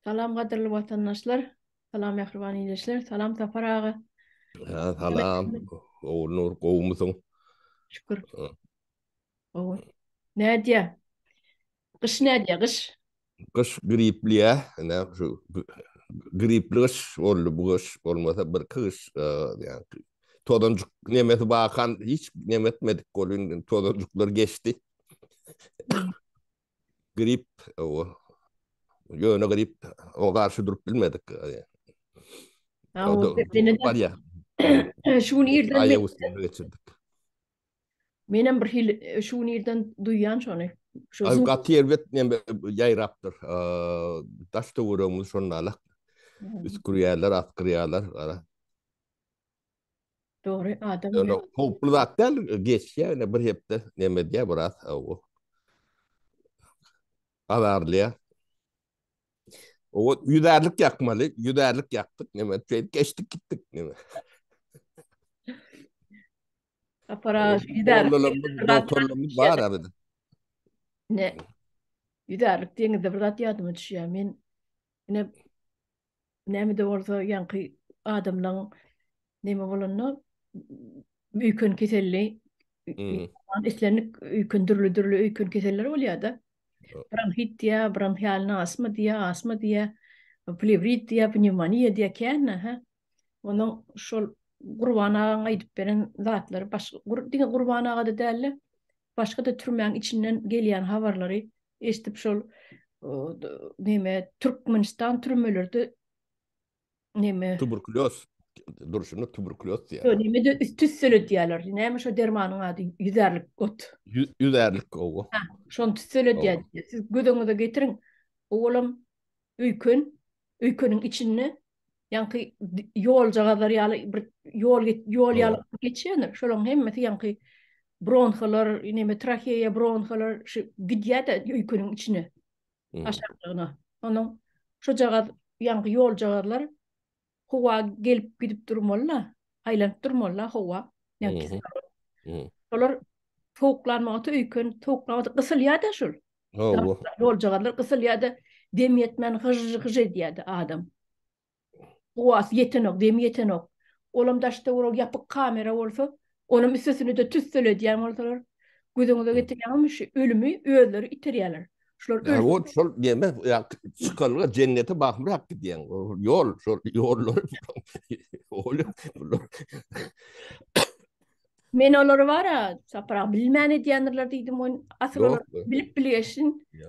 Salam gaderli vatandaşlar, salam yahrban iyileşler, salam Tapar ağa. Ha, salam. O nur kovmuşsun. Şükür. O. Ne diye? Kış ne diye kış? Kış gripli ya. Ne şu gripli kış oldu bu kış. Olmasa bir kış. Yani todancuk nemeti bakan hiç nemetmedik golün todancuklar geçti. Hmm. Grip o. Yöne grip o karşı durup bilmedik. Yani. Ha, o Var neden? ya. Hı. Şunu irden Ayak üstünde geçirdik. menem bir hil şunu irden duyan şonu. Şu Ay zın. katiyer vet neme yayraptır. Taşta vuramız şonnalar. Üskürüyerler, askırıyerler. Doğru adam ya. No, hopplazaklar geç ya ne bir hepte ne diye biraz o avarlıya. O yüderlik yakmalı, yüderlik yaktık ne şey geçtik gittik ne. Tapara gider. Oğullarımız, doktorlarımız var abi. Ne? Giderlik diye de bir yadıma düşüyor. Men ne mi de orada yankı adamla neme bolanno üykün keselli Hı. islenik üykün dürlü üykün keseller oluyor da bronhit diye bronhiyal asma diye plevrit diye pneumonia diye kenne ha onu şol gurbana ayıp beren zatlar başka dinge gurbana da derler başka da türmen içinden gelen haberleri estip şol neme Türkmenistan türmelerde neme Tuberkuloz. Duruşunu tuberkuloz diyorlar. Neme de tüssülü diyorlar. Neymiş o dermanın adı? Yüzerlik ot. Yüzerlik o. Ha, şon tüssülü diyor. O. Siz gödünüze getirin. Oğlum üykünün içine yankı yol cağalar yalı bir yol yalı O. geçiyor. Şolun hemmeti yankı bronhalar, neme trakeya bronhalar şu gidiyor da üykünün içine Hı. aşağıına. Onun şu cağat yankı yol cağalar hova gelip gidip durmolla, aylanıp durmolla hova. Yani Hı. Hı. olar tavuklanmağı öykün, tavuklanmağı kısıl ya da şul. O. Yol cağarlar kısıl ya da dem yetmen hıj diye adam. Oas yetenok, dem yetenok. Olam daşta orok yapık kamera olsa, onun üstüne de tüssülü diyen olsalar, gözüne Hı. getiriyormuş, ölümü, öğüleri iteriyorlar. Şular Ya ölsün. o şol deme ya çıkarlar cennete bakmıyor ki diyen yol şol yollar oluyor. Men oları var ya, sapra bilmeni diyenler dedim, on asıl olar Yok. bilip biliyorsun. Ya,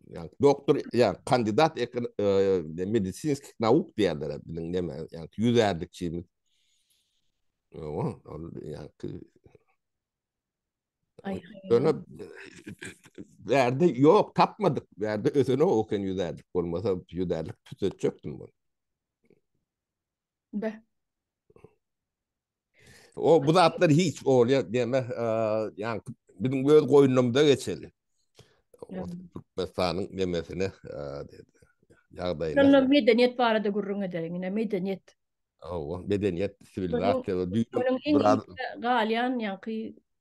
yani doktor yani kandidat medisinsk nauk diyorlar bilin deme yani yüzerlikçimiz yani Ay, öyle verdi yok tapmadık verdi özüne okan yüzerlik olmasa yüzerlik tütecektim bunu. be. O bu da atlar hiç oluyor deme yani bizim göz koyunumda geçeli. O Türkmenistan'ın demesine yağdayına Şunun medeniyet var da gurrun ederim yine medeniyet. o medeniyet Bunun, sivilizasyon dünya bunun en biraz iyi galian yankı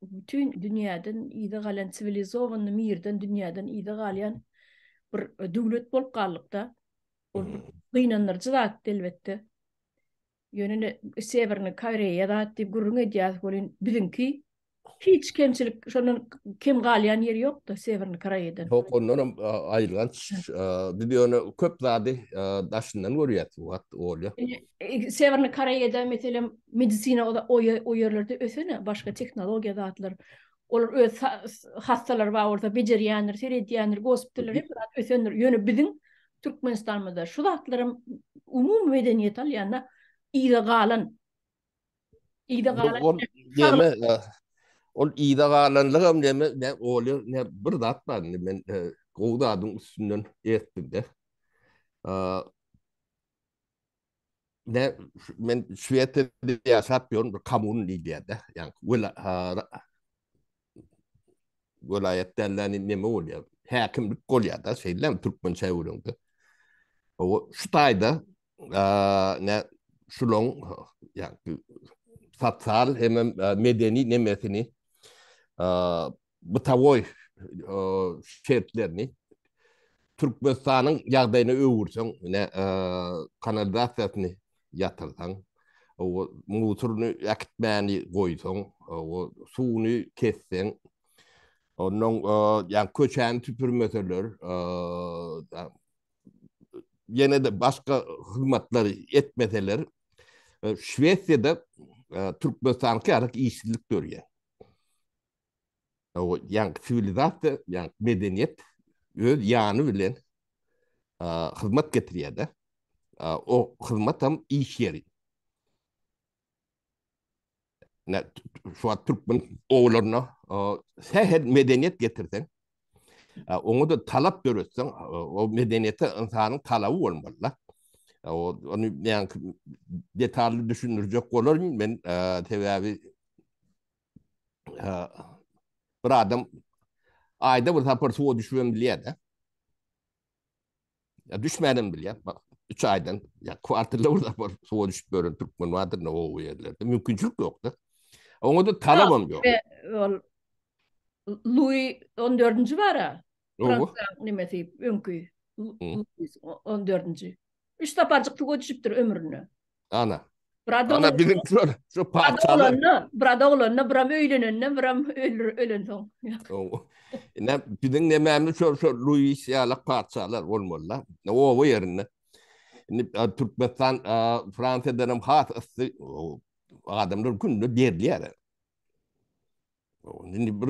bütün dünyadan iyi de galen sivilizovan mirden dünyadan iyi de galian bir devlet bolup kallıkta. O bir kıynanırcı da elbette. Yönüne Severni Koreya da dip gurrun ediyaz bolin bizimki hiç kimselik şunun kim galian yeri yok da Severni Kore'den. çok onların ayrılan bir onu köp zadi daşından görüyor bu oluyor. Severni Kore'de mesela medisina o yerlerde ösene başka teknoloji dağıtılır. Olur öz hastalar var orada beceriyenler, seyrediyenler, gospitaller hep ösenir. Yönü bizim Türkmenistan'da şu dağıtlarım umum medeniyet al yani iyi de galan, iyi de galan O sağlık. deme o iyi de kalanlığım deme ne oluyor ne bir dat var ben kovdadın üstünden ettim de ne ben Şuyete'de yaşatmıyorum bir kamunun ilgili yani vilayetlerden ne oluyor hakimlik oluyor da şeyler Türkmen çevrinde o şutayda ne şulon yani satsal hemen medeni nemesini bu tavoy şertlerini Türkmenistan'ın ýagdaýyna öwürseň, ne kanalizasyýasyny ýatyrsaň, o muturny ýakitmäni goýsaň, o suwuny kesseň, onuň ýa köçäni tüpürmeseler, ýene de başga hyzmatlary etmeseler, Şwesiýada Türkmenistanyňky ýarak işsizlik görýär. O ýa sivilizasiýa, ýa medeniýet öz ýany bilen hyzmat getirýär. O hyzmat hem iş yeri. Ne şu Türkmen oğullarına seher medeniyet getirsen, onu da talap görürsen, o medeniyete insanın talabı olmalı. Onu yani detaylı düşünülecek olur mu? Ben tabii bir adam ayda bir sefer suya düşüyorum biliyor da. Ya düşmedim bile. Bak 3 aydan ya kuartırla orada suya düşüp böyle Türkmen vardır ne o yerlerde. Mümkünçülük yoktu. Onu da talabım yok. Louis 14. var ha. O. Fransa nimesi önkü. Louis 14. Üç taparcık tuğu düşüptür ömrünü. Ana. Brada Ana bizim şu parçalı. Brada olanına, bram öğlenine, bram ölen son. Ne bizim ne memnun şu Louisiana parçalar olmalı. O yerine. Türkmenistan Fransa'dan has adamlar günde derli yani. Şimdi bir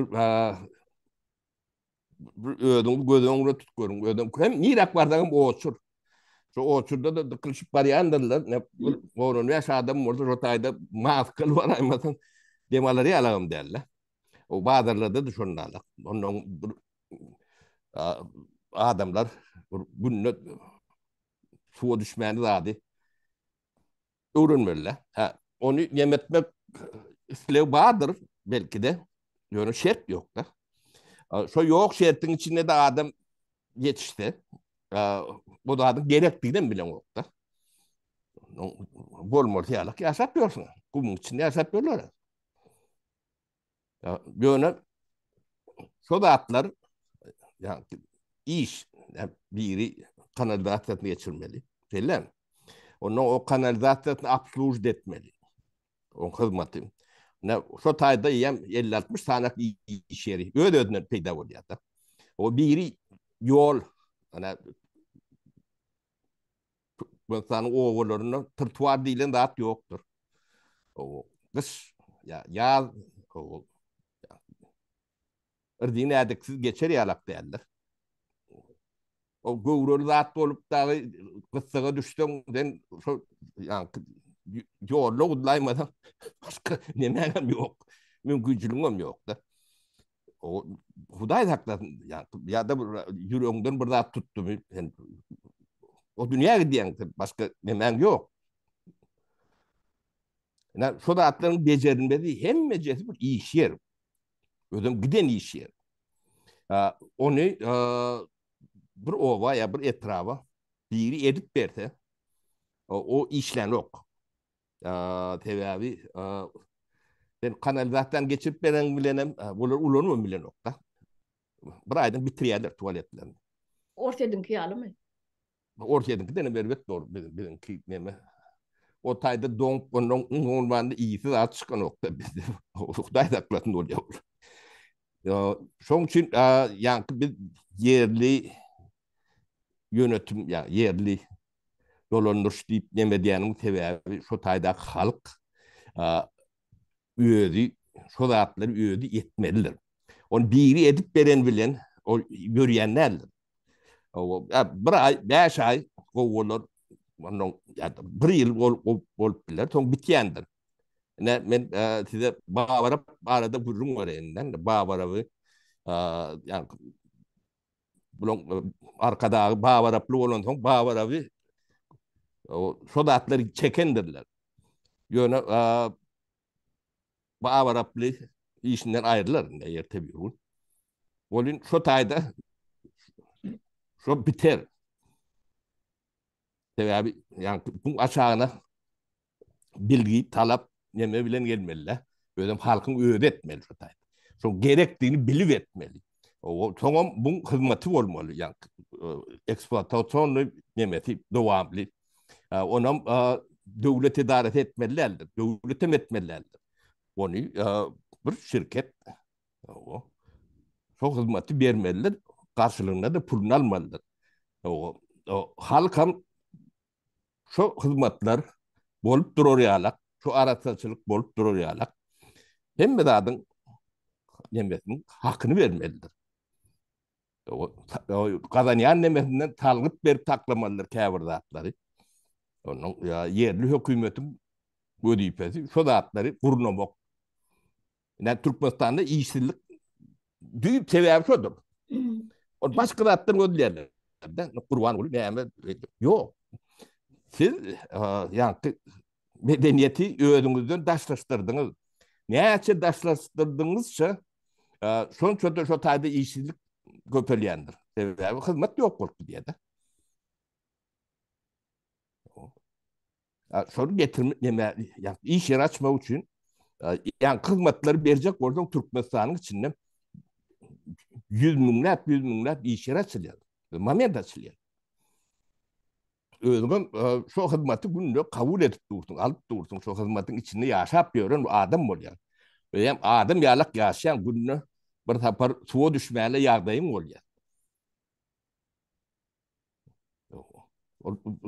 ödüm gözüňe tutgörün ödüm hem nirak bardan o oçur. Şu oçurda da kılışıp baryandılar. Ne orun yaşadım orada rotayda maskal var aymasın demaları yalanım derler. O bazıları da şunlarla. Onun adamlar günde suya düşmeni zadi öğrenmeliler. Onu yemetmek isteği vardır belki de. Yani şart yok da. Şu yok şartın içinde de adam yetişti. Bu da adam gerektiğinden bile yok da. Bol mortiyalık yaşatıyorsun. Kumun içinde yaşatıyorlar. Böyle şu da atlar yani iş yani biri kanalizasyonu geçirmeli. Değil mi? Onu o kanalizasyonu absluj etmeli. O hizmeti. Ne şu tayda yem 50-60 tane iş yeri. Öyle ödünler peyda oluyor da. O biri yol hani insanın oğullarının tırtuvar değilen rahat yoktur. O kış ya yaz o ırdığını edeksiz geçer yalak derler. O gövürü rahat olup da kıssağa düştüğünden yani yolda udlaymadan başka nemem yok. Mümküncülüğüm yok da. O Huday haklasın yani ya da yüreğimden bir rahat tuttum. Yani, o dünya gidiyen başka nemem yok. Yani şu da atların becerilmediği hem mecerisi bir iş yer. Ödüm giden iş yer. Onu bir ova ya bir etrafa biri edip berse o işlen yok. Tabii ben kanalizattan geçip beren bilenem bunlar ulur mu bilen yok da. Bir aydan bitiriyerler tuvaletlerini. Ortadınki yalı mı? Ortadınki de ne berbat doğru bizimki neme. O tayda donk onun normalde iyisi daha çıkan nokta bizde. O da haklıkla oluyor. Şunun için yani bir yerli yönetim yani yerli dolanış deyip nemediyenin sebebi şu tayda halk üyedi, şu zatları üyedi etmelidir. Onu biri edip veren bilen o görüyenlerdir. Bir ay, 5 ay kovular onun yani bir yıl olup bilir, son bitiyendir. Ben size bağırıp arada vururum orayından bağırıp yani bunun arkada bağırıplı olan son bağırıp o sodatları çekendirler. Yani bağırıplı işinden ayrılır ne yer tabii. Onun şu tayda şu biter. Tabii yani bu aşağına bilgi, talap yeme bilen gelmeliler. Böyle halkın öğretmeli şu tayda. Şu gerektiğini bilivertmeli. O tamam bu hizmeti olmalı yani eksploatasyonu nemeti devamlı. Ona devlet idaret etmelilerdir. Devlet etmelilerdir. Onu bir şirket o, çok hizmeti vermelidir. Karşılığında da pulunu almalıdır. Halk hem şu hizmetler bolup durur yalak, şu araççılık bolup durur yalak. Hem de adın nimetinin hakkını vermelidir. Kazanyan nimetinden talgıt berip taklamalıdır käbir zatları. Onun yerli hükümetin ödeyipesi şu zatları kurnamak. Yani Türkmenistan'da işsizlik düyüp sebebi şudur. O başka zatlar ödeyerler. Kurban olup yok. Siz yani medeniyeti özünüzden daşlaştırdınız. Neyse daşlaştırdınızsa sonuçta da şu tayda işsizlik köpeleyendir. Hizmet yok oldu diye de. Sonra getirme, yani iş yer açma için yani hizmetleri verecek oradan Türkmenistan'ın içinde yüz binler iş yer açılıyor. Moment açılıyor. Özgün şu hizmeti günlük kabul edip dursun, alıp dursun. Şu hizmetin içinde yaşap gören adam oluyor. Hem adam yalak yaşayan günlük bir tapar suya düşmeyle yağdayım oluyor.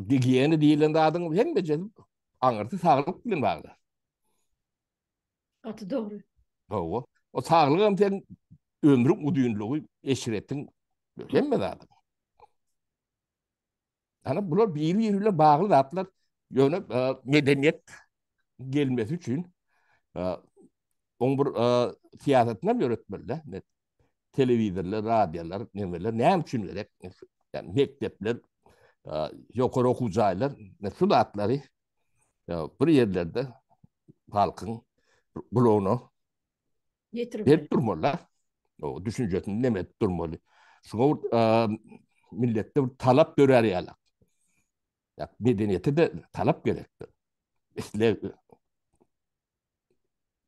Giyeni değilinde adın hem beceri anırtı sağlık bilen vardı. Atı doğru. O sağlık hem sen ömrün uduyunluğu eşiretin hem de adam. Yani bunlar birbiriyle bağlı zatlar yönü medeniyet gelmesi için on bir siyasetine bir öğretmenler, televizörler, radyolar, nemeler, ne için gerek? Yani mektepler, yukarı okuyucular, şu zatları bir yerlerde halkın bloğunu Getirmeli. verip durmalılar. O düşüncesini demet durmalı. Şuna millette bir talap görer yalar. Ya, medeniyete de talap gerektir. İşte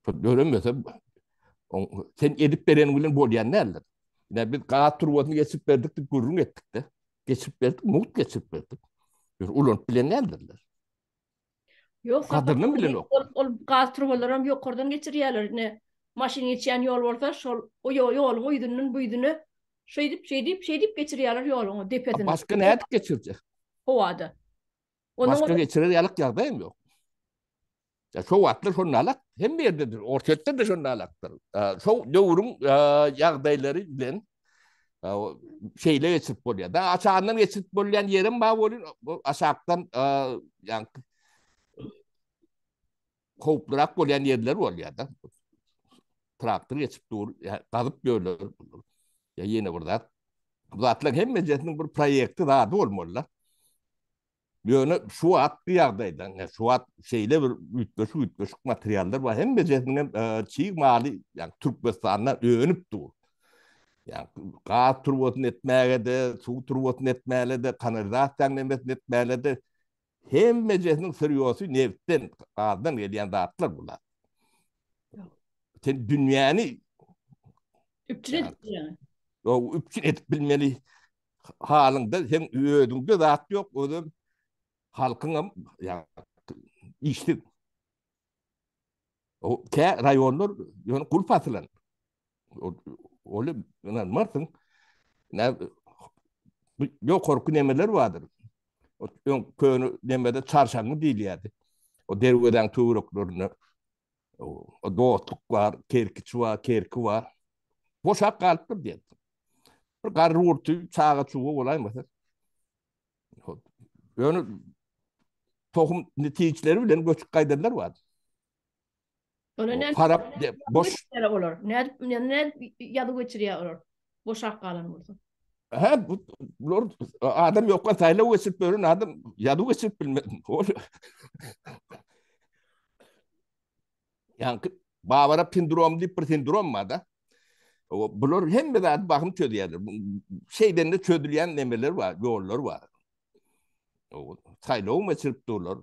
görünmese sen edip veren bilen bolyan nerler? Yani biz kağıt turbatını geçip verdik de gururun ettik de. Geçip verdik, mut geçip verdik. Ulan bilen nerlerler? Yok sakat Kadının bilen o. ol gaz turbalarım yok oradan geçiriyorlar ne maşin geçen yol varsa şol o yolun uydunun buydunu şey deyip geçiriyorlar yolunu depetini. Başka ne edik geçirecek? Ovada. Onun Başka geçirir yalık yardayım yok. Ya şu vatlar şunun alak hem bir yerdedir. Ortada da şunun alaktır. Şu doğurun yağdayları bilen şeyle geçip oluyor. Da aşağıdan geçip oluyan yerim var oluyor. Aşağıdan yani kovuplurak oluyan yerler oluyor da. Traktör geçip dur. Yani, kazıp böyle. Ya yine burada. Zaten hem meclisinin bir projekti daha da olmalılar. Yani şu at bir yerdeyden. Yani şu at şeyle bir ütköşük materyaller var. Hem meclisinin çiğ mali yani Türkmenistan'dan öğünüp dur. Yani gaz turbatını etmeye de, su turbatını etmeye de, kanalizasyon etmeye de hem meclisinin sırıyorsu neftten, gazdan gelen dağıtlar bunlar. Sen dünyanı üpçüne yani yani. o üpçün etip bilmeli halinde hem ödünde dağıt yok, o da halkın yani işte o ke rayonlar yani kulpatılan. Öyle inanmazsın. Ne, yok korku nemeler vardır. O köyünü demede çarşangı değil yani. O derveden tuğruklarını, o doğutluk var, kerkiç var, kerki var. Boşak kalıptır diye. Bir karı vurtu, çağa çuğu olay mı? Yani tohum neticeleri bilen göçük kayderler var. Ona O ne harap boş. olur. Ne yadı geçiriyor olur. Boşak kalan burada. Ha, bu adam yoksa sayla vesip böyle adam yadı vesip bilmedim. Yani bağıra pindrom deyip bir sindrom var da. Bunlar hem de bakım çözüyorlar. Şeyden de çözülen nemeler var, yollar var. Sayla o vesip durlar.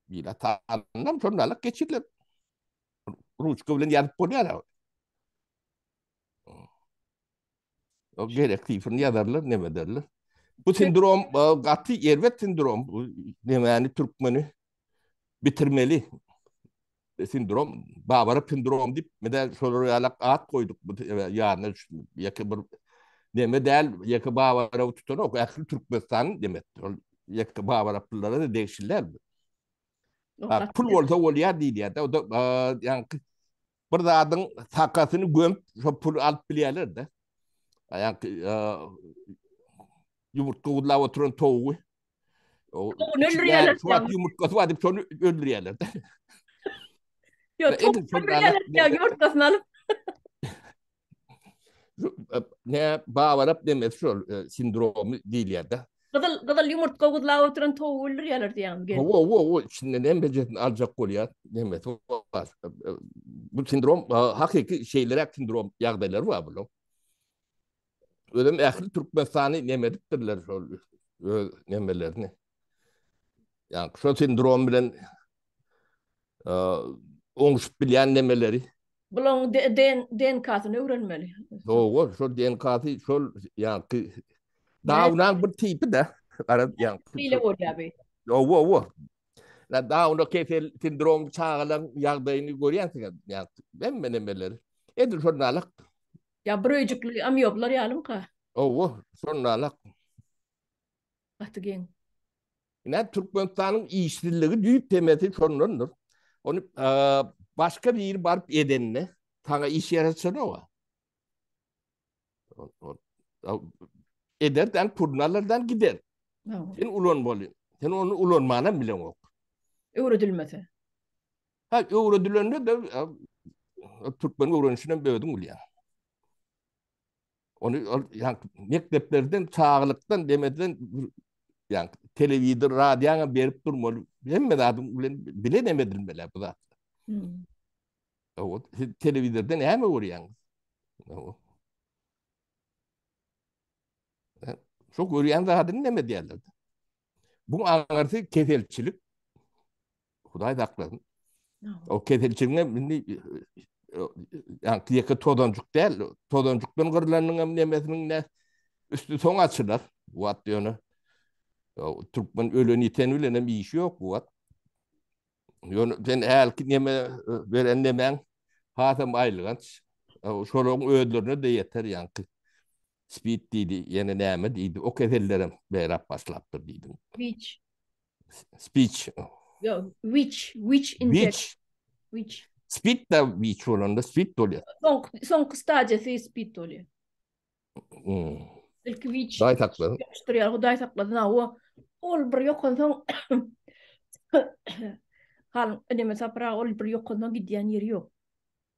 Bir tanım sonralık geçirler. Ruçka bilen yadıp oluyor. O gerekli yazarlar ne derler? Bu sindrom katı yervet sindrom. Yani Türkmeni bitirmeli sindrom. Babara sindrom deyip medel soruyarak at koyduk bu yani yakı bir deme del yakı babara tutan o akıl Türkmenistan demek. Yakı babara pullara da değişirler. O kat. Pul olsa ol ya değil ya. O da yani bir adın sakasını göm pul alıp biliyorlar da. Yani yumurta udla oturan tavuğu. O Onu içinde öldürüyorlar şu ya. at yumurtası var deyip sonra öldürüyorlar. Ya tavuk Edin sonra öldürüyorlar alak ya yumurtasını alıp. ne bağırıp demez şu sindromu değil ya da. Gıdıl yumurta gıdıl oturan tavuğu öldürüyorlar yani. Gel. O içinde ne becetin alacak ol ya demez. Bu sindrom hakiki şeyler sindrom yağdayları var bu. Ödem ehli Türkmenistan'ı nemediktirler şu nemelerini. Yani şu sindrom bilen onuşup bilen nemeleri. Bunun DNK'sını öğrenmeli. O şu DNK'sı şu yani Ne? dağınan bir tipi de. Yani Hile oluyor abi. o. La dağına kefel sindrom çağılan yağdayını görüyorsun yani ben menemeleri. Edir şunlarlık. Ya böröcüklü amiyoplar yalım ka. Şunlarlık. Atı gen. Yani Türkmenistan'ın işsizliği büyük temeti şunlardır. Onu başka bir yer varıp edenine sana iş yaratsana o. Ederden turnalardan gider. Sen ulan bolun. Sen onu ulanmana bile yok. Öğretilmesi. Ha öğretilende de Türkmen öğrenişinden böyüdüm uluyor. Onu yani mekteplerden sağlıktan demeden yani televizyon, radyoya berip durmalı. Hem de adım bilenemedilmeler bu da. Hmm. O televizyonda ne mi uğrayan? O. Çok uğrayan da adını ne diyorlar. Bu anartı kefelçilik. Huday da haklı. O kefelçiliğine yani yaka todancuk değil. Todancuktan kırılanın nemesinin ne üstü son açılar. Bu at diyor. Türkmen ölen iten ölen bir işi yok bu at. Ben elki neme veren nemen hatam aylığın. Şolun ödülürüne de yeter yani. Speed dedi, yine neme dedi. O kefellerim beyrap başlattır dedim. Which? Speech. Yo, which intek? Which. Which? Speed da which olan da speed oluyor. Son kıstacası speed oluyor. Hmm. İlk which Daha takladın. yapıştırıyor. Huday sakladı. O ol bir yok ondan. Hal önüme sapra ol bir yok ondan gidiyen yeri yok.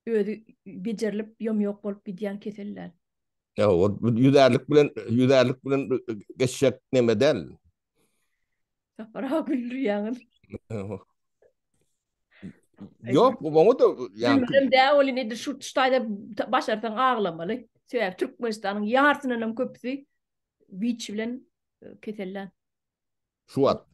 Öyle becerilip yom yok olup gidiyen keseller. Ya o yüzerlik bilen geçecek neme değil. Sapra güldür yani. Yok onu da yani Bilmem de öyle nedir şu tuştayda başlarsan ağlamalı. Sebep Türkmenistan'ın yarısının köpüsü beach bilen keseller. şu at.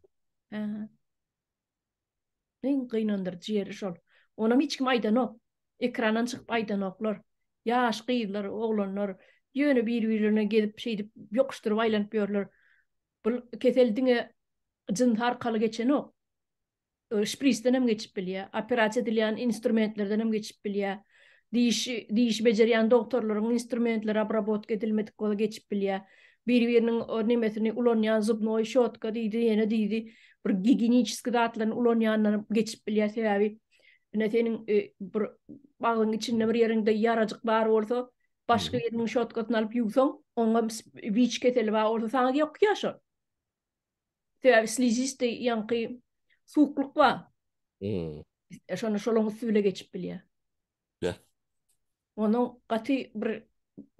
En kıynandırıcı yeri şol. Onun hiç kim aydan ok. Ekrandan çıkıp aydan oklar. Yaş kıyılar, oğlanlar. Yönü birbirlerine gelip şey deyip yokuşturup aylanıp yorlar. Bu keseldine cıntar kalı geçen ok. Şpristen hem geçip biliyor. Operasyon edilen instrumentlerden hem geçip biliyor. Diş beceriyen doktorların instrumentleri abrabot edilmedik kola geçip biliyor. Birbirinin o nimetini ulanyan zubnoy şotka deydi, yine deydi. Bir giginiçski dağıtılan ulanyanlar geçip biliyor sebebi. Ne senin bir bağın içinde bir yerinde yaracık var orada. Başka yerinin şotkasını alıp yuksan, ona viç keteli var orada sana yok yaşa. Sebebi sliziste yankı soğukluk var. Şonu şolong süyle geçip biliyor. Ya. Onun katı bir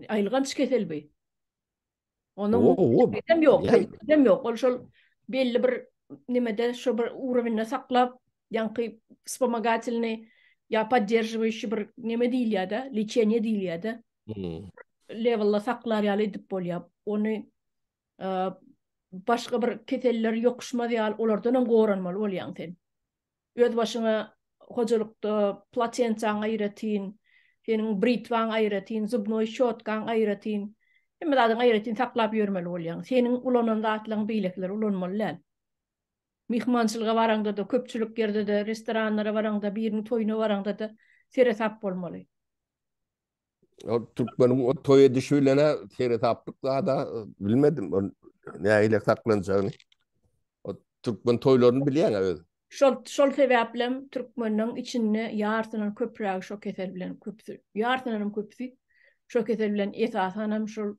ayılgan çıketel bey. Onun O. dem yok, Yani dem yok. Ol şol belli bir nimede şu bir uğramını saklap yankı spomagatilini ya поддерживающий bir nime değil ya da лечение değil ya da level'la saklar ya edip bol yap. Onu başka bir keteller yokuşma diye olardan goranmalı ol yan sen. Öd başına hocalıkta platentan ayratin, senin britvan ayratin, zubnoy şotkan ayratin. Hem zaten gayretin saklap yürümeli bolýan. Senin ulanan zatlaryň beýlekleri ulanmaly däl. Mihmançylyga baranda da, köpçülük yerde de, restoranlara baranda, biriniň toýuna baranda da sere tap bolmaly. O Türkmenin o toy edişiyle tere taptık daha da bilmedim. O neyle saklanacağını. O Türkmen toylarını biliyen öyle. Şol sebäplem türkmeniň içinde ýartynyň köprägi şo kesel bilen köpsü. Ýartynyň köpsü şo kesel bilen esasanam şol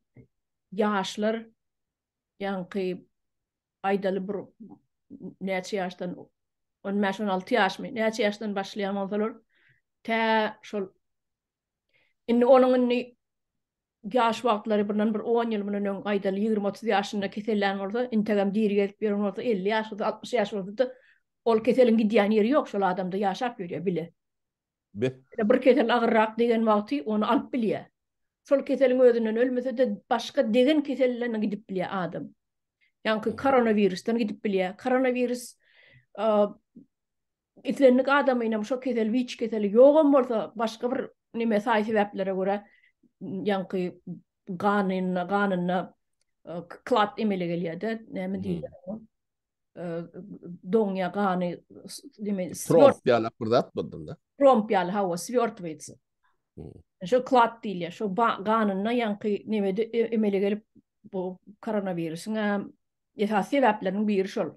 ýaşlar ýanky aýdaly bir näçe ýaşdan 15-16 ýaşmy, näçe ýaşdan başlaýan bolsalar tä şol inni onuň inni ýaş wagtlary birden bir 10 ýyl menen aýdaly 20-30 ýaşynda kesellen bolsa, integam diri gelip beren bolsa 50 ýaşda 60 ýaş bolsa ol keselin gidýän ýeri ýok, şol adamda ýaşap ýörýär bile. Bir kesel agyrrak degen wagty onu alyp bilýär. Şol keseliň özünden ölmese de başga degen kesellerden gidip bilýär adam. Ýanky koronavirusdan gidip bilýär. Koronavirus itlenlik adamyna şo kesel wiç keseli ýogam bolsa başga bir nime sebäplere görä ýanky ganyna klat emele gelýär-de, näme diýerler? Donja gany Tromp ýaly apyrdat boldy. Tromp ýaly hawa svyortwitz. Şo klat diýilýär. Şo ganyna ýanky nimede emele gelip bu koronavirusyň esas sebäpleriniň biri şol.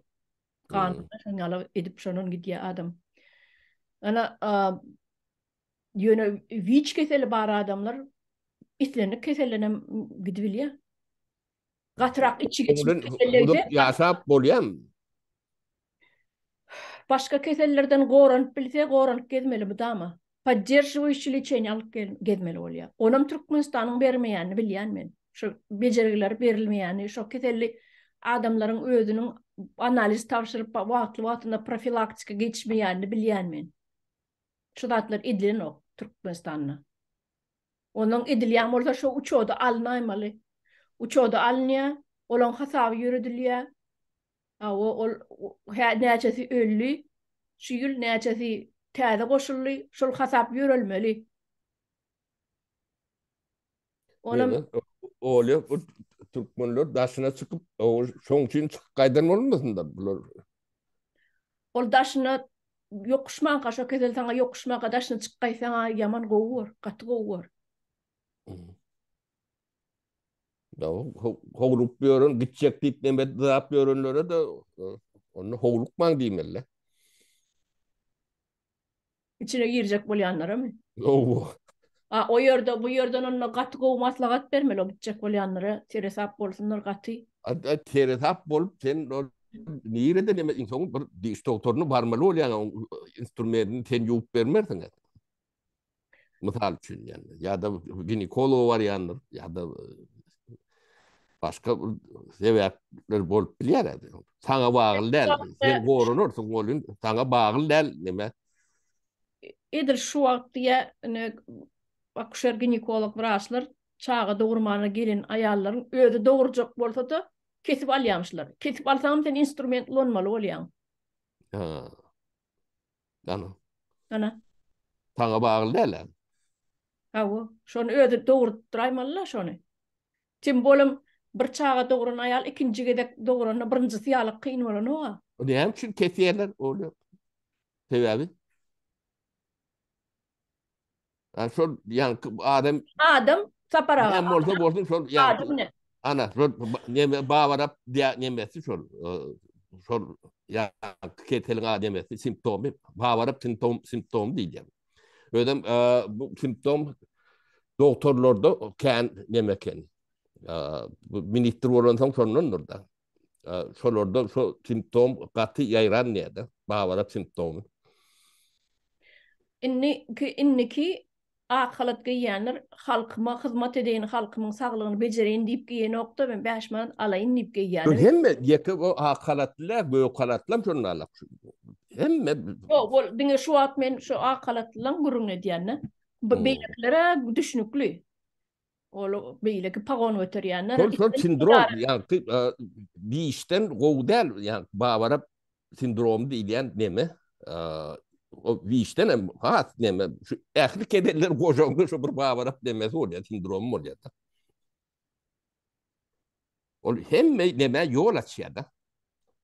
Ganyna şoňaly edip şonun gidýär adam. Ana ýöne wiç keseli bar adamlar itlerini kesellenem gidip bilýär. Gatrak içi geçip ýaşap bolýan. Başka kesellerden goranyp bilse goranyp gezmeli bu dama. Поддерживающий лечение alıp gezmeli bolýar. Onam Türkmenistanyň bermeýänini bilýän men. Şu bejergiler berilmeýäni, şu keselli adamlaryň özüniň analiz tapşyryp wagtly-wagtynda profilaktika geçmeýänini bilýän men. Şu zatlar edilen ok Türkmenistanyna. Onuň edilýän bolsa şu uçoda alynmaly. Uçoda alynýar, olaň hasaby ýürüdilýär. O näçesi öllü, şu ýyl näçesi täze goşully, şol hasap ýörelmeli. Onam Oly Türkmenler daşyna çykyp şoň üçin gaýdan bolmasynlar bular. Ol daşyna ýokuşmaňa şo kesel saňa ýokuşmaňa daşyna çykgaýsaň ýaman gowur, gaty gowur. Howlup ýörün, gitjek diýip näme dap ýörenlere de onu howlukmaň diýmeli. İçine girecek bolýanlara O o ýerde bu ýerden ona gaty gowy maslahat bermeli o bitjek bolýanlara, teresap bolsunlar gaty. Teretap bolup sen nirede näme insan bir diş doktoruny barmaly bolýan instrumentini sen ýuwup bermersiň. Misal üçin ýani ýa-da ginekolog bar ýanlar ýa-da başka sebäpler bolup bilýär. Saňa bagly däl. Sen gorunursyň bolýan, saňa bagly däl näme? Edil şu wagtda akşer ginekolog wraçlar çağa dogurmana gelen aýallaryň özü dogurjak bolsa da kesip alýamyşlar. Kesip alsaňam sen instrument ulanmaly bolýan. Ana. Saňa bagly däl. Hawa, şonu özü dogurdraýmalylar şonu. Tim bolum bir çağa doguran aýal ikinji gedek dogurana birinjisi ýaly kyn bolan. O näme üçin kesýärler olýar? Sebäbi? Şol ýani adam saparaga. Näme bolsa bolsun şol ýani. Ana şol näme bawarap nämesi şol. Şol ýa keteliň adamesi simptomy, bawarap simptom diýýär. Ödem bu simptom doktorlarda kän nemeken. Bu ministr bolansaň şonundur da. Şolarda şu simptom gaty ýaýran näde? Bawarap simptomy. Inniki akalat giýenler halkyma hyzmat edýän halkymyň saglygyny bejerýän diýip giýen okda ben bäşman alaýyn diýip giýýän. Hemme ýeke o akalatlar, bu akalatlar şonu alak. Hemme o bol diňe şu wagt men şu akalatlaryň gurrun edýänne. Beýleklere düşnükli. Ol beýleki pagon öterýänler. Şol sindrom ýa bir işten gowdal ýa bawarap sindrom diýilýän näme? O bir işten hem hat näme? Şu ähli kedeller goşaňda şu bir bawarap demesi bolýar, sindrom bolýar. ol hem neme yol açıyor da.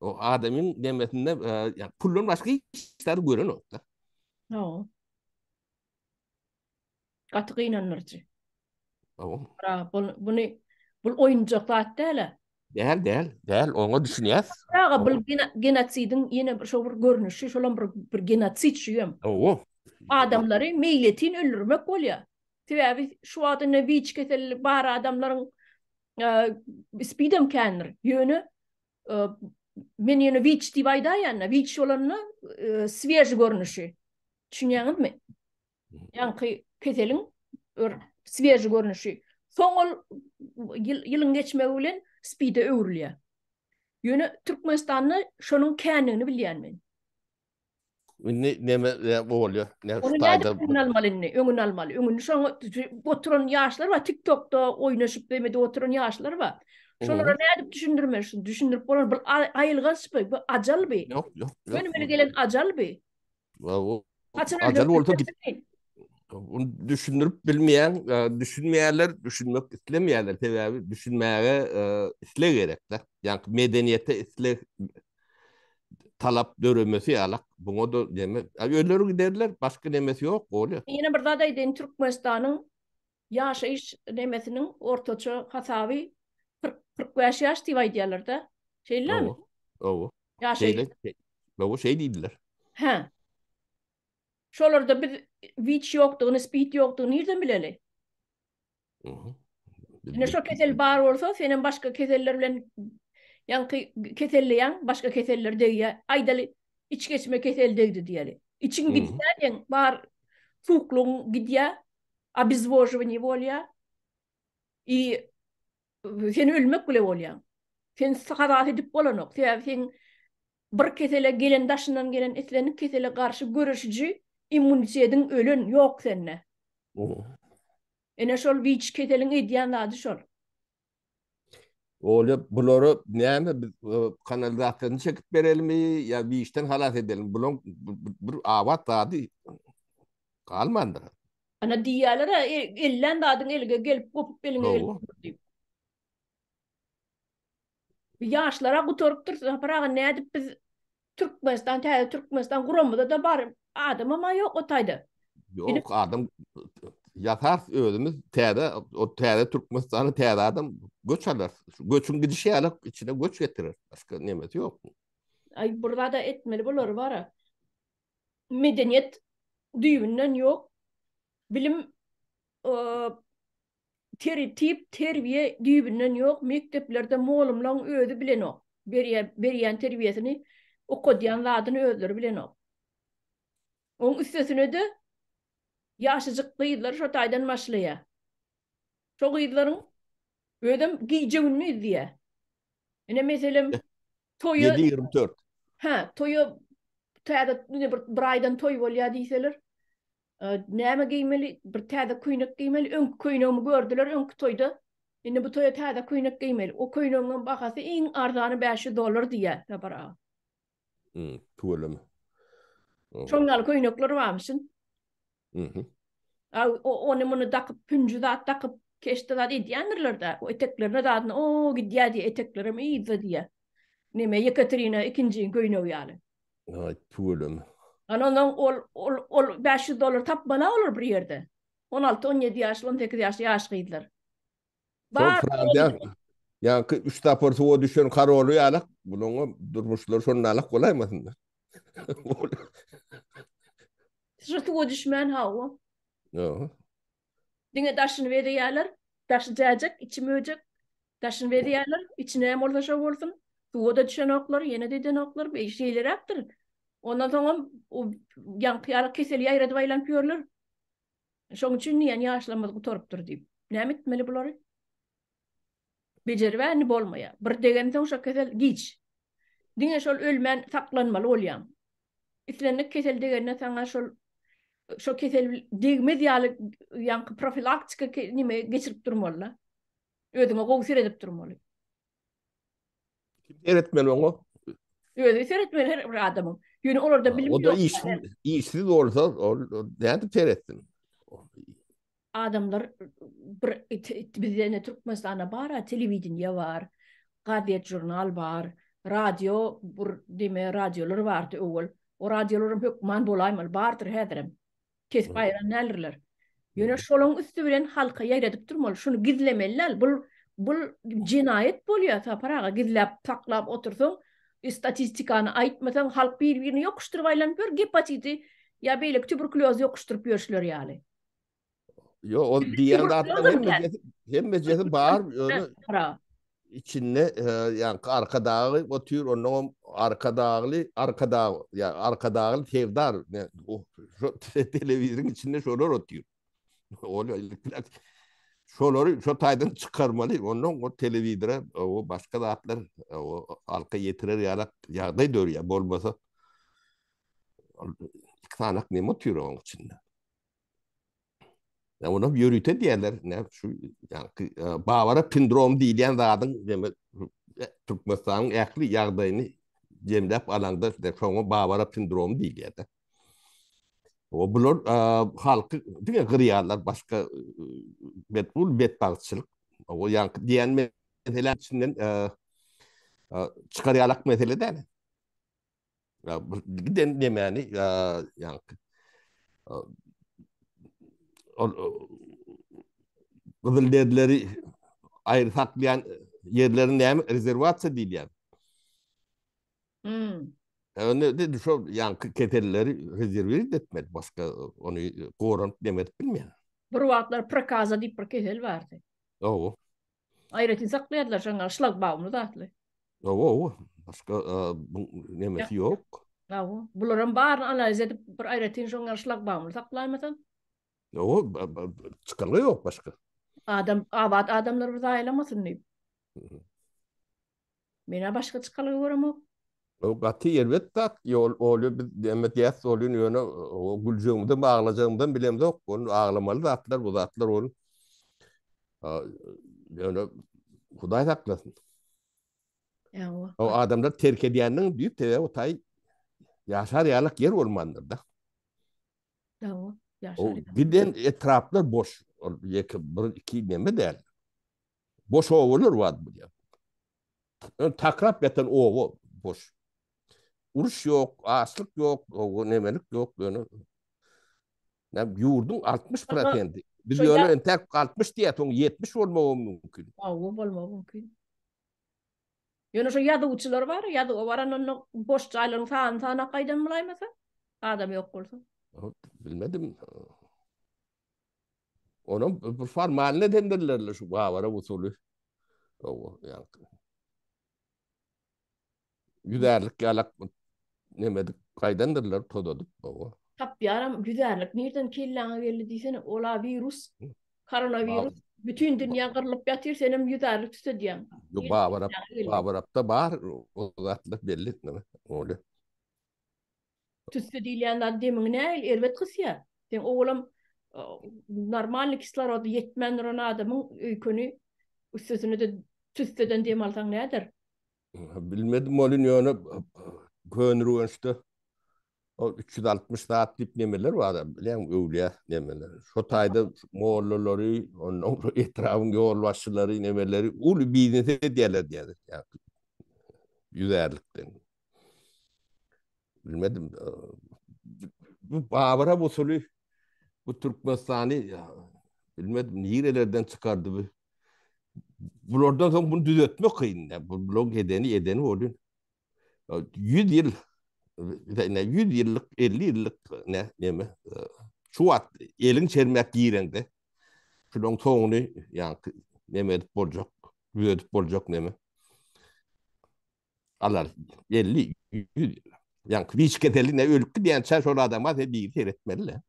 O adamın nemesinde yani pullun başka işler görün o da. Ha, katı inanırcı. O Bunu bu oyuncaklar değil. değil onu düşünüyoruz. Ya O bu genotsidin yine bir şu bir görünüşü, şolan bir genotsid şuyum. o Adamları milletin öldürmek oluyor. Tabii şu adı ne viç ketel bar adamların spidem kendir. Yönü e, men yönü viç divayda yani viç olanı svej görünüşü. Düşünüyorsunuz mu? Yani ketelin svej görünüşü. Soğul yılın geçmeğiyle spide öğrülüyor. Yönü Türkmenistan'ı şunun kendini bilen men. ne oluyor? Ne Onu nerede stayda ön almalı ne? Ön almalı. Ön şu oturan yaşlar var. TikTok'ta oynaşıp demede oturan yaşlar var. Şonlara ne edip düşündürmüyorsun? Düşündürüp olan bir ayılgan sıpı, bir acal bir. yok. Önüme gelen acal bir. O Kaçın acele oldu git. öldürmüşsün? Onu düşündürüp bilmeyen, düşünmeyenler, düşünmek istemeyenler tabii abi, düşünmeye isle gerek de. Yani medeniyete isle talap görülmesi alak. Bunu da deme. Ölür giderler, başka demesi yok oluyor. Yine bir daha da edin Türkmenistan'ın yaşayış demesinin ortaça hasabi 45 yaş divay diyorlar da. Şeyler mi? O, o. Yaşayış. Şey değiller. He. Şolarda bir viç yoktuğunu, speed yoktuğunu nereden bileli? Hı hı. Yine şu ketel bar olsa senin başka keteller bilen yankı ketelleyen başka keteller değil. Aydalı iç geçme ketel değildi diyelim. Hı İçin hı. gidiyor bar fuklun gidiyor. Обезвоживание oluyor. И sen ölmek bile oluyor. Sen sakatat edip olanok. Sen bir ketele gelen daşından gelen etlerin ketele karşı görüşücü immunitetin ölün yok seninle. Hı hı. Ene şol viç ketelin ediyen adı şol. Oluyor. Bunları yani biz kanalizasyonu çekip verelim mi ya bir işten halat edelim. Bunun bir avat daha kalmadı. Ana diyalara ellen dadın elge gelip kopup eline gelip O. deyip. Yaşlara kutorup dursa paraga ne edip biz Türkmenistan kuramada da var adam ama yok otaydı. Yine Yok adam yatar ödümüz tede o tede Türkmenistan'ı tede adam göç alır. Göçün gidişi alıp içine göç getirir. Başka nimeti yok. ay burada da etmeli bunları var. Medeniyet düğünden yok. Bilim e, tertip terbiye düğünden yok. Mekteplerde muallimlerin ödü bilen o. Beriyen terbiyesini o kodyan adını ödür bilen o. Onun üstesine de yaşıcık kıyıları şu taydan başlaya. Şu kıyıların ödüm giyeceğini diye. Yine mesela toyu 7-24. toyu tayda bir aydan toy volya deyseler. Näme giymeli bir täze kuynak giymeli öňkü kuynagymy gördüler öňkü toyda. Indi bu toya täze kuynak giymeli. O kuynagyň bahasy iň arzany $500 diýe tabara. Tuğlama. Şoňal kuynaklar barmyşyn. Hı hı. Onu bunu takıp püncü zat takıp keşte zat edýändirler da. O eteklerine dadyn o gidýär diýe eteklerim iýdi diýe. Neme Yekaterina ikinjiň kuynagy ýaly. Ay tuğlama. Ondan ol $500 tapmana olur bir yerde. 16-17 ýaşly 18 ýaşly ýaşlydylar. Son Bar Fransa yani 3 raportu o düşen karolu yalak bunun durmuşlar sonra alak kolay mı? Sırtı düşman hava. Yo. Dine taşını veriyorlar. Taşı cacık, içimi öcek. Taşını veriyorlar. İçine hem ortaşa vursun. Tuğu da düşen oklar, yine de oklar. Bir şeyleri yaptırın. Ondan sonra o yankıyarak keseli ayradı baylan piyorlar. Şoň üçin niye yaşlanmadı kutorup deyip. Ne etmeli buları? Beceri ve ne bolmaya. Bir degen soň şo kesel giç. Dine şol ölmen saklanmalı olýan. İslenlik kesel degenne sana şol şu kesel digme diýaly ýanky profilaktika nime geçirip durmaly. Ödüňe gowsir edip durmaly. Kim öğretmen onu? Ödü seretmeli her bir adamın. Ýöne olarda bilim O da ýok. işsiz olsa yani seyretsin. Adamlar bizde Türkmenistan'a bara televizyonda var. gazet, jurnal bar, radyo, bur dime radyolar vardı ol. O radyolarım hükman bolaymal bardır hederim. Kesip ayıran nelirler. Yine şolun üstü bilen halka yayradıp durmalı. Şunu gizlemeliler. Bu cinayet boluyor. Ta paraga gizlep taklap otursun. İstatistikanı aytmasan halk birbirini yokuşturup aylanıyor. Gepatiti ya beylik tüberküloz yokuşturup yürüyorlar yani. Yo o diyen de atlan Tüberkülozum gel. hem mecesi bağır öyle Para. içinde yani arka dağı o tür onun arka dağı ya arka dağı tevdar ne o şu televizyonun içinde şolar oturuyor. Öyle şoları şu taydan çıkarmalı. Onun o televizyona o başka da atlar o halka yetirir ya da diyor ya bolmasa iki tane ne oturuyor onun içinde. Ya ona yürüte diyorlar. Ne şu yani bağvara pindrom diyen dağın demek Türkmenistan'ın ekli yağdayını cemlep alanda işte sonra bağvara pindrom değil ya da. O bunlar halkı değil mi gıriyarlar başka bedbahtçılık. O yani diyen mesela içinden çıkarıyalak mesele değil. Ya, giden demeni yani Kızılderilileri ayrı saklayan yerlerin ne rezervatsa değil yani. Hmm. Ne dedi şu yani ketelleri rezerve etmedi başka onu koran demedi bilmiyorum. Bir vaatlar prakaza deyip bir kesel vardı. O Ayretin saklayadılar şanlar şlagbaumu zatlı. o başka Ya. nemesi yok. Avu. Bunların bağırını analiz edip bir ayretin şanlar şlagbaumu saklaymasan. O çıkarı yok başka. Adamlar bir daha eylemesin deyip. Bana başka çıkalı görüm. O katı elbet tat yol oluyor bir demet yas oluyor yönü o güleceğimden bağlayacağımdan bilem yok. Onu ağlamalı da atlar bu da atlar onu. Yani Huday saklasın. Yahu. O adamlar terk ediyenin büyük de o tay yaşar yalak yer ormanlarda. Yahu. O Yaşar. giden etraflar boş. Bir iki neme değil. Boş ovalar var buraya. Takrap yatan ova boş. Uruş yok, ağaçlık yok, o nemelik yok. Yani, yurdun 60%. Biz Şu öyle ya. tek 60 diye 70 olmamı mümkün. Yahu olma mümkün. Yine şu yadı uçular var. Yadı o varan onu boş çayların sağına kaydan mılaymasa. Adam yok olsun. Bilmedim. Onun bu formaline dendirlerler şu bağvara usulü. O, yani, güzellik yalak nemedik kaydandırlar todadık baba. Tap bir aram güzellik. Nereden kellana geldi diysene. Ola virüs. Koronavirüs. Bütün dünya kırılıp yatıyor. Senin güzellik tüse diyen. Yo Nereden kellana geldi? Bağvarap'ta bağır o zatla belli etmeme. Öyle. Tüse diýilýän demin näil elbet kysya. Sen oğlum normal kislorod yetmän duran adamyň öýküni üstesine de tüsteden dem alsaň näder? Bilmedim olun yönü könrüğünçtü. O 360 saatlik nemeler var da bilen öwliýa nemeler. Şu tayda mollaları, onun etrafın yol başçıları nemeleri ulu biznese diýerler diýerler. Yani yüzerlikten. Bilmedim. Bu Babara usulü bu Türkmenistan'ı ya, bilmedim nerelerden çıkardı bu. Bunlardan sonra bunu düzeltmek kıyın. Ya. Bu blog edeni oluyor. 100 yıl ne 100 yıllık 50 yıllık ne mi? Şu at elin çermek girende. Şunun sonunu yani ne mi edip olacak? Düzeltip olacak ne mi? Alar 50 100 yıl. Yani hiç keteli ne ölüp diyen sen sonra adama de bir seyretmeli.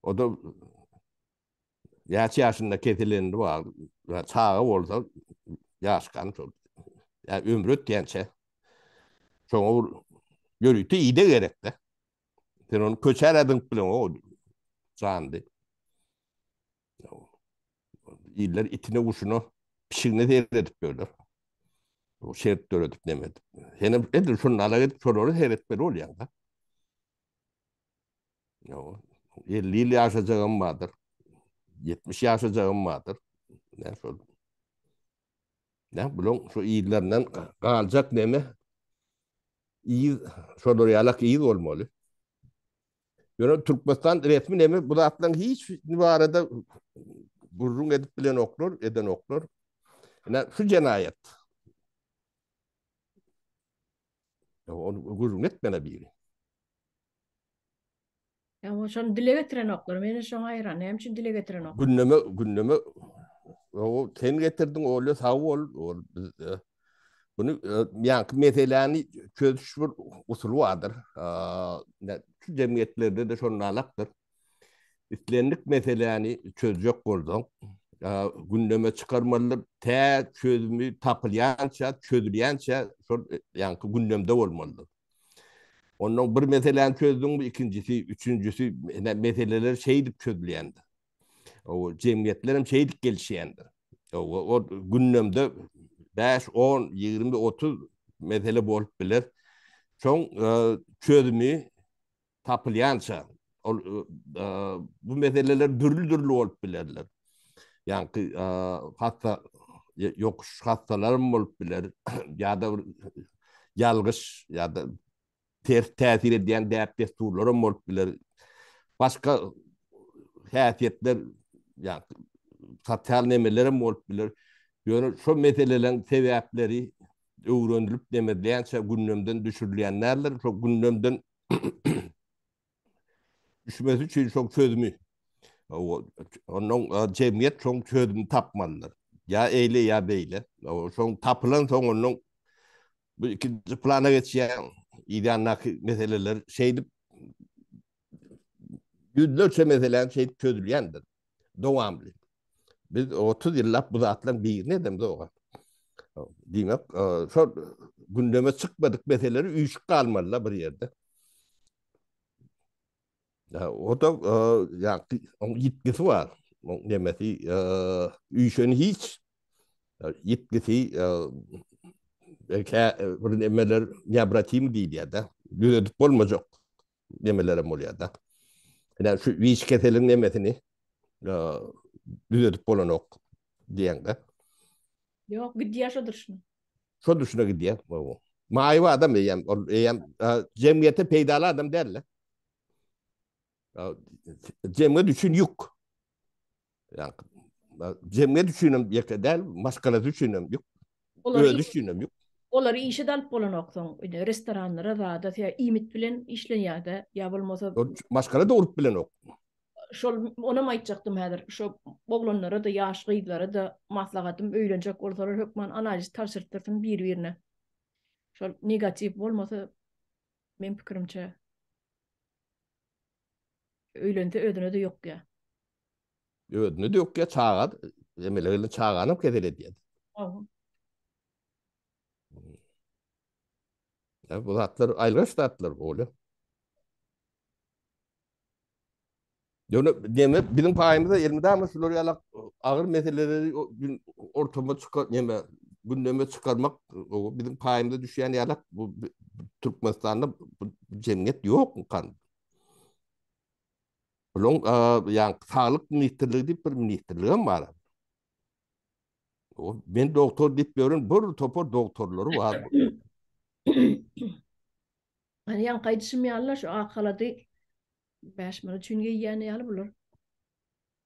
O da yaş yaşında ketilendi var. Çağı olsa yaşkan çok. Yani ömrü diyençe. Sonra yürüytü iyi de gerekti. Sen onu köçer edin bile o zandı. İller itine uşunu pişirine seyredip böyle. O şerit döredip demedim. Hem edir şunun ala edip soruları seyretmeli oluyor da. 50 yıl yaşayacağım vardır. 70 yaşayacağım vardır. Ne sorun. Ne bulun şu iyilerinden kalacak neme iyi şodur yalak iyi olmalı. Yani Türkmenistan resmi neme bu da atlan hiç bu arada burrun edip bilen oklur, eden oklur. Yani şu cinayet. Ya onu gurrun etmene biri. Ya o şonu dile getiren oklar. Meni şoň hayran. Hemçin dile getiren ok. Gündeme o sen getirdin oğlu sağ ol. Bunu yani meseleni çözüş bir usulü vardır. Şu cemiyetlerde de şunun alaktır. İstenlik meseleni çözecek olsan gündeme çıkarmalıdır. Te çözümü tapılayança, çözüleyençe yani gündemde olmalıdır. Onun bir meseleni çözdün mü ikincisi, üçüncüsü meseleler şeydik çözüleyendir. O cemiyetlerim şeydik gelişeyendir. O gündemde 5, 10, 20, 30 mesele bolup bilir. Çoğun çözümü tapılayança e, bu meseleler türlü olup bilirler. Yani hasta yokuş hastalarım olup bilir ya da yalgış ya da ters tesir eden diabetes turlarım olup bilir. Başka hasiyetler yani fatal nemelerim olup bilir. Yani şu meselelerin sebepleri öğrenilip demediğince gündemden düşürülenlerler çok gündemden düşmesi için çok çözümü. Onun cemiyet çok çözümü tapmalıdır. Ya eyle ya beyle. O son tapılan son onun bu ikinci plana geçen idealindeki meseleler şeydi yüzlerce meselen şey çözülüyendir. Devamlı. Biz 30 yıllık bu zatlan bir ne demek o? Demek şu gündeme çıkmadık meseleleri uyuşuk kalmalılar bir yerde. Ya, o da yani onun yetkisi var. Onun demesi uyuşun hiç yetkisi bir emeler ne bırakayım değil ya da düzeltip olmayacak demelerim oluyor da. Yani şu uyuş keselin demesini e, düzeltip olan ok diyen de. Yok gidi yaşadır şunu. Şu düşüne gidiyor. Maiva adam cemiyete peydalı adam derler. Cemiyet için yük. Yani, cemiyet düşünüm değil, maskara düşünüm yok. Olar Öyle düşünüm yok. Olar işe dalıp bolan oksoň, restoranlara da ya imit bilen işleýärde, ya bolmasa Maskara da olup bilen ok. şol ona aýtjakdym häzir. Şo oglanlara da ýaş gyzlara da maslahatym öýlenjek bolsalar hökmen analiz taşyrtdyrsyn bir-birine. Şol negativ bolmasa men pikirimçe öýlende ödüne de ýok ya. Ödünü de yok ya çağa. Emelerin çağanıp kedele diye. Aw. Ya, bu zatlar ayrı statlar böyle. Yani deme bizim payımızda elimde ama şuları yalak ağır meseleleri ortama çıkar yeme gündeme çıkarmak o bizim payımızda düşen yalak bu Türkmenistan'da bu cemiyet yok mu kan? Bunun yani sağlık ministerliği deyip bir ministerliğim var. O, ben doktor deyip görün bir topor doktorları var burada. Hani yan gaýdyşym ýaly şu akalady 5 mara çünge ýany ýaly bular.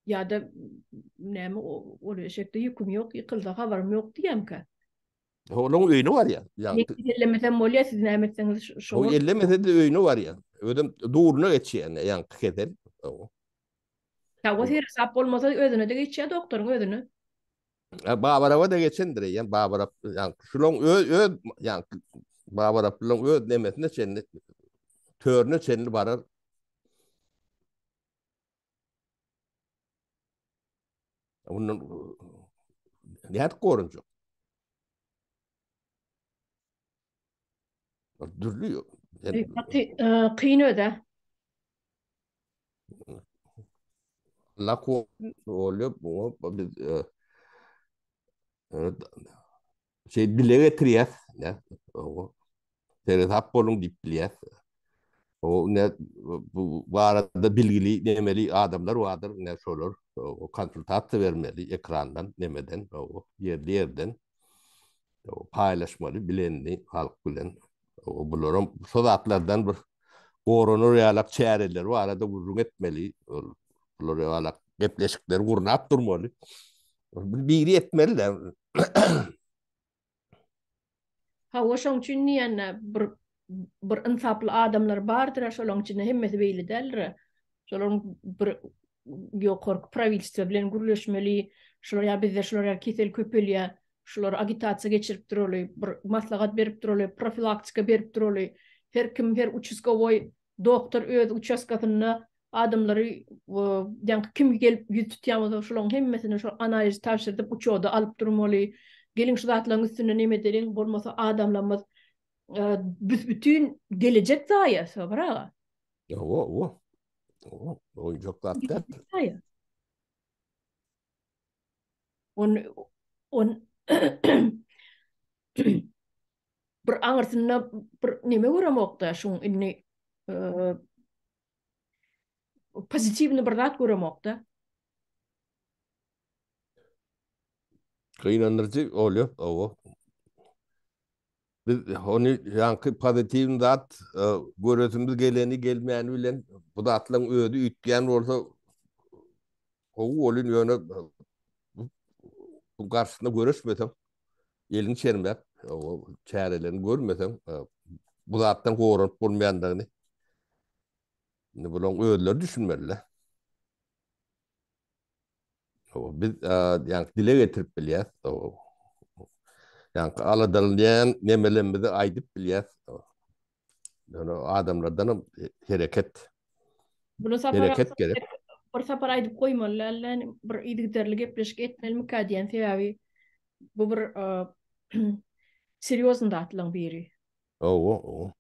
Ya da näme o şekilde yüküm yok, yıkıldı haberim yok diyemke. Onun öyünü var ya. Yani, Ne ellemesem molya siz nämetseniz o şoňa. ellemese de öyünü var ya. Ödüm doğruna geçiyor yani kedel. O. Ya o her sap olmasa özüne de geçýär doktoruň özüne. Babara da geçendir yani Babara yani şulon yani Babara şulon demesine çenli törüne çenli barar. Onun nihat koruncu. Dürlüyor. Yani, Kıyın öde. Allah oluyor bu biz şey dile getiriyaz ya. O Teres Hapbol'un dipliyaz. O ne bu arada bilgili nemeli adamlar vardır ne sorulur. O konsultasyon vermeli ekrandan nemeden o yerden. O paylaşmalı bilenni halk bilen. O bularım sodatlardan bir korunur yalak çareler var arada vurun etmeli. Bular yalak gepleşikler gurnap durmalı. Biri etmeli de. Ha oşon için niýene bir insaply adamlar bardyr, şolaň içinde hemmesi beýle däldir. Şolaň bir ýokarky prawilstva bilen gürleşmeli, şolar ya bizde şolar ya kesel köpelýär, şolar agitasiýa geçirip durýarly, bir maslahat berip durýarly, profilaktika berip durýarly. Her kim her участковой doktor öz участкаsyna adamlary kim gelip ýüz tutýar, şolaň hemmesini şol analiz tapşyrdyp uçoda alyp durmaly. Gelin şu zatlaryň üstüne neme derin bolmasa adamlamaz bütün gelecek zaýasy biraga. O çok zaten. On on bir aňyrsyna bir neme göremokda şuň inni pozitivni bir zat göremokda. Kıynanırcı oluyor. O. Biz onu yankı pozitif zat görüntümüz geleni gelmeyeni bilen bu da atlan ödü ütgen olsa o olun yönü bu karşısında görüşmesem elini çermek o çarelerini görmesem bu da atlan korunup bulmayanlarını ne bulan ödüler düşünmeliler. O biz yani dile getirip biliyor. O yani aladalyan nemelerimizi aydıp biliyor. Yani adamlardan Bunu sapar hareket gerek. bir sapar aýdyp goýmaly, bir ýygyderli gepleşik etmeli mükadiýen sebäbi bu bir seriozny datlaň biri. O.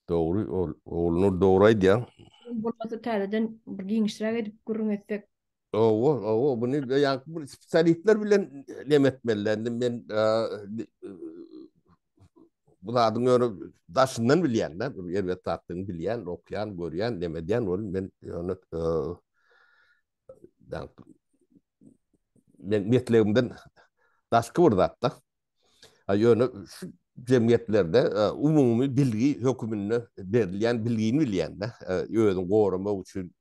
Doğru. Oğlunu doğraydı ya. Bolmasa täzeden bir giňişräk edip gurrun etsek. Bunu yani bu spesialistler bilen nemetmeliler. Ben bu da adını öyle daşından bilyenler. Elbette tahtını bilyen, okuyan, görüyen, demediyen olun. Ben yani ben metleğimden daş kıvırdı hatta. Yani şu cemiyetlerde umumi bilgi hükümünü belirleyen bilgini bilen de özün koruma için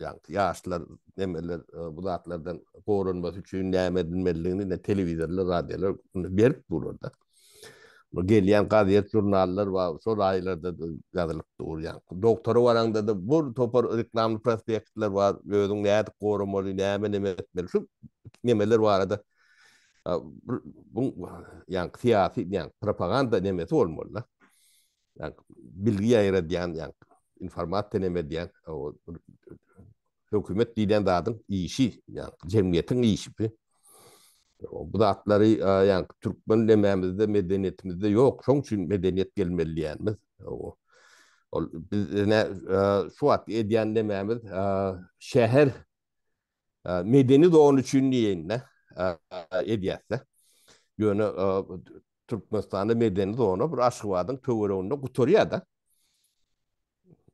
yani yaşlılar nemeler bu zatlardan korunması için ne edilmeliğini ne televizyonlar, radyolar berip dururdu. Geliyen gazet jurnallar var, son aylarda yazılıp durur yani. Doktoru varanda da bu topar reklamlı prospektler var, özün ne korumalı, ne etmeli, şu nemeler var arada. Bu yani siyasi yani propaganda nemesi olmalı. Yani bilgi yayıran yani informat nemediyen o hükümet dinen dadın işi yani cemiyetin işi. Bu da atları yani Türkmen dememizde medeniyetimizde yok. Onun için medeniyet gelmeli yani. Biz ne şu at ediyen dememiz şehir medeni doğun için niye ne ediyse. Yönü Türkmenistan'da medeni doğunu bir aşkıvadın tövürüğünde kuturuyor da.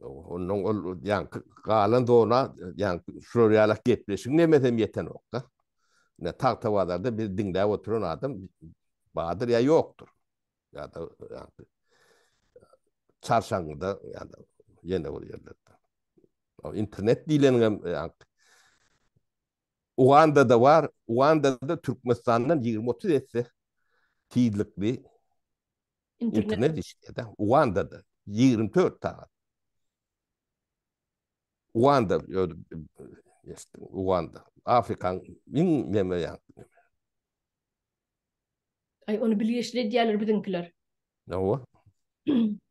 Onun yani kalan doğuna yani şuraya gitmişsin ne mesem yeten okta. Ne tahtavalarda bir dinle oturan adam vardır ya yoktur. Ya da yani çarşangıda yani yine o yerlerde. O internet dilenin yani Uganda'da var. Uganda'da Türkmenistan'dan 20-30 etse tiyidlikli internet işte de Uganda'da 24 saat. Uganda işte Uganda. Afrika'nın neme yani. Ay onu bilýärler diýerler bizimkiler. Ne o?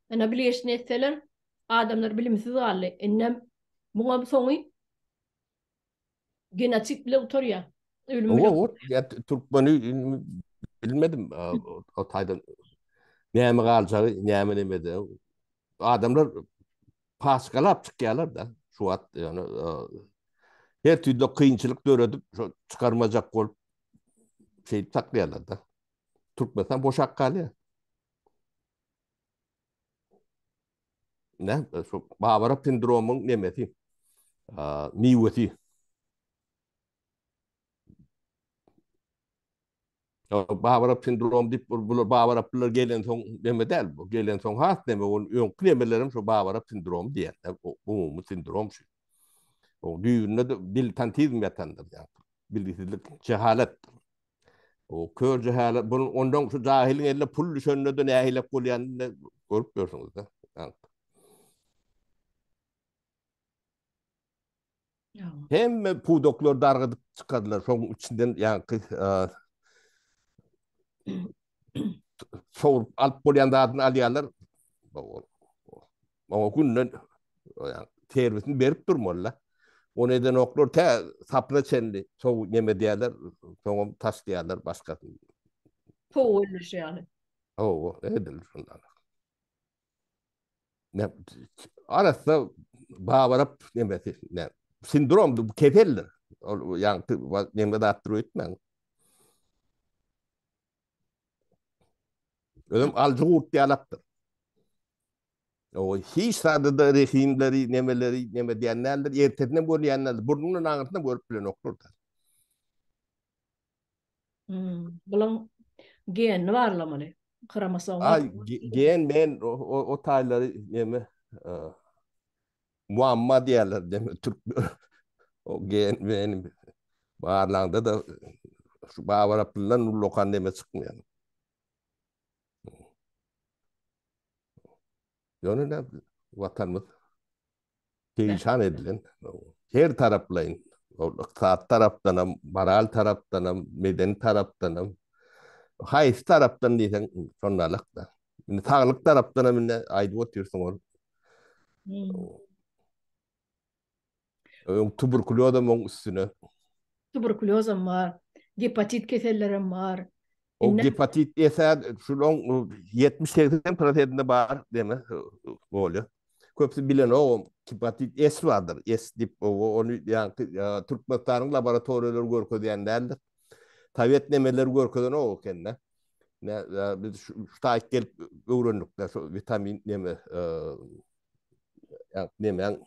Ana bilýärler etseler adamlar bilimsiz galy. Ennem buňa soňy genosit bilen oturýar. Ölüm bilen. O ya Türkmeni bilmedim. O taydan näme galjagy, näme demedi. Adamlar paskalap çıkýarlar da. Şu wagt yani her türlü kıyınçılık döredip çıkarmacak bolup şey saklaýarlar da. Türkmenistan boşak kalýar. Ne? Şu Babara sindromun nemesi? Miweti. Bağırap sindrom deyip bular bağıraplar gelen soň deme del bu. Gelen soň has deme o ýok demelerim şu bağırap sindrom diýen. O sindrom şu. O düýünde de diltantizm ýatandyr ýa. Bilgisizlik, cehalet. O kör cehalet bunun ondan şu jahilin elle pul düşende de nähilep bolýandy görüp görüňiz da. Yani Ja. hem pudoklar dargadyp çykadylar. Şoň içinden ýa soğurup alıp bolýandadyny alýarlar. O günden servisini berip durmalylar. O neden oklar te sapra çenli. Soğuk yeme diýerler, soňam taş diýerler başga. Pålys yani. O edilir şundan. Ne arasda bağırıp nemesi ne sindrom bu kefeller. Yani neme de attırıyor etmen. Ölüm alcıgurt diýalaktır. O hiç sadıda rehimleri, nemeleri, neme diýenler ertedine bolýanlar. Burnunun aňyrtyna görüp bilen oklarlar. Bulan genini barlamaly. Kromosomal. Ay gen men o taýlary neme muamma diýerler deme Türk o gen benim bağırlanda da şu bağıraplılar lokan deme çıkmıyor. Yani ne vatanımız perişan edilen her taraflayın. Saat taraftan, moral taraftan, medeni taraftan, hayır taraftan diysen sonralık da. Sağlık taraftan mı aydı oturuyorsun onu. Tuberkulozum onun üstüne. Tuberkulozum var. Hepatit kesellerim var. O hepatit esa şunun 70-80%'inde var deme böyle. Köpsi bilen o hepatit S vardır. S dip onu yani Türkmenistan'ın laboratuvarları görkezýänler. Tabiat nemeleri görkezän o kendine. Ne biz şu taýyk gelip öwrendik şu vitamin neme yani neme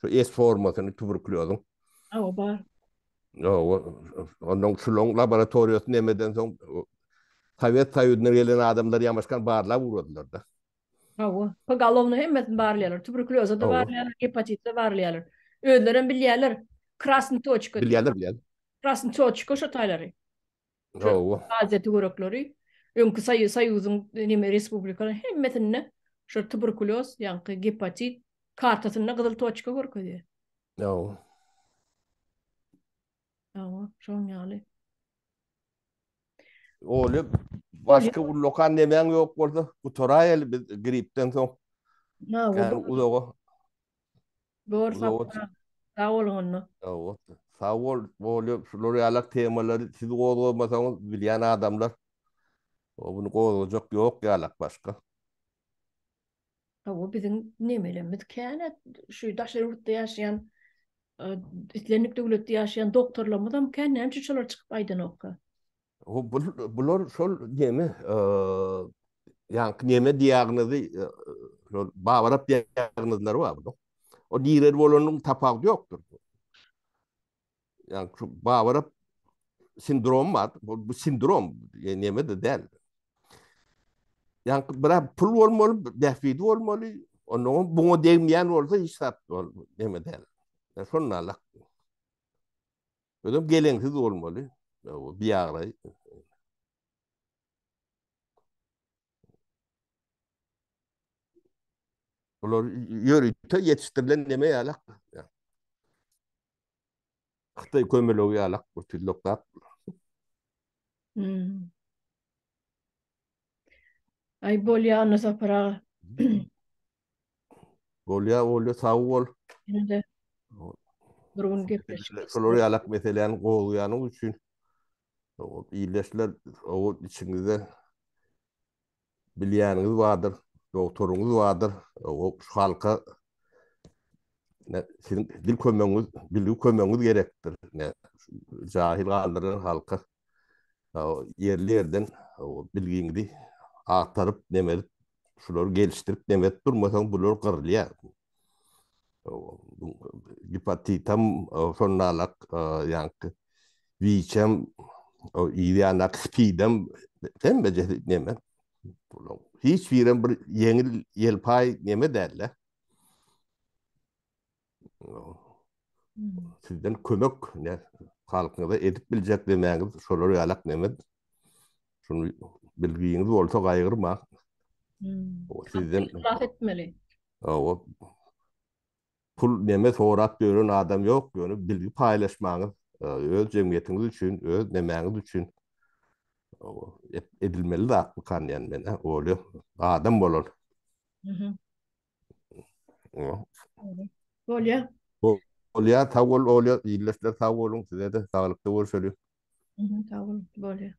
şu S formasyny tuberkulozun. O var. Onun şulon laboratoriýasy nemeden soň Tabiat taýydyna gelen adamlar ýamaşkan barla vurdular da. Pogolovny hemmetin barlaýarlar. Tuberkuloza da barlaýarlar, hepatit de barlaýarlar. Özlerem bilýärler. Krasny точка. Bilýärler. Krasny точка şo taýlary. Gazete görükleri. Öňkü Soýuzyň neme respublikalar hemmetinde şo tuberkuloz, ýa-ni hepatit kartasyna gyzyl точка görkezýär. Şoň ýaly. Oly başka bir lokal nemen ýok bolsa, bu toraýaly biz gripden soň. Uzoga. Doğru sağ olun. Sağ ol. Böyle şuları alak temaları siz kozgamasaňyz bilýän adamlar. O bunu kozgajak ýok ýalak başka. O bizim nemelerimiz käne şu daşarurda ýaşaýan itlenlik döwletde ýaşaýan doktorlarymyzam käne çyçylar çykyp aýdan okka. Bular şol neme yani neme diagnozy bağırap diagnozlary var bu. O diýer bolanyň tapagy ýokdur. Yani şu bağırap sindrom var. Bu sindrom neme de del. Yani bira pul bolmaly, defidi bolmaly. Onu buňa degmeýän bolsa hiç sat neme del. Şonnalyk. Ödüm gelensiz bolmaly. Bir ýaly. Olar ýörükde ýetişdirilen neme ýalak. Xitay kömelegi ýalak bu tilloklar. Ay bolýa ana sapara. Bolýa sağ bol. Ýa-da durgun gepleşik. Şolar ýalak meseleni gowlaýanyň üçin o iýleşler o içiňizde bilýäniňiz bardyr, doktoruňuz bardyr. O halka sizin dil kömeňiz, bilgi kömeňiz gerekdir. Jahil galdyran halka yerlerden o bilgiňizi aktaryp nemelik şolary gelişdirip nemet durmasaň bular gyrylýar. Hepatitam şonnalyk ýa-ni wiçem O ideanak spidem dem becehli neme. Hiç biren bir yengil yelpay neme derler. Hmm. Sizden kömek ne halkına edip bilecek demeğiniz şoları yalak neme. Şunu bilginiz olsa gayrırma. O sizden İtiraf etmeli. o pul neme soğurak görün adam yok görün bilgi paylaşmanız öz cemiyetiniz için öz nemeğiniz için edilmeli de aklı kan yani mene oluyor adam bolur. Hı hı. O Böyle. oluyor tavol oluyor iyileşler tavolun size de sağlıklı olur söylüyor. Hı hı, tamam, böyle.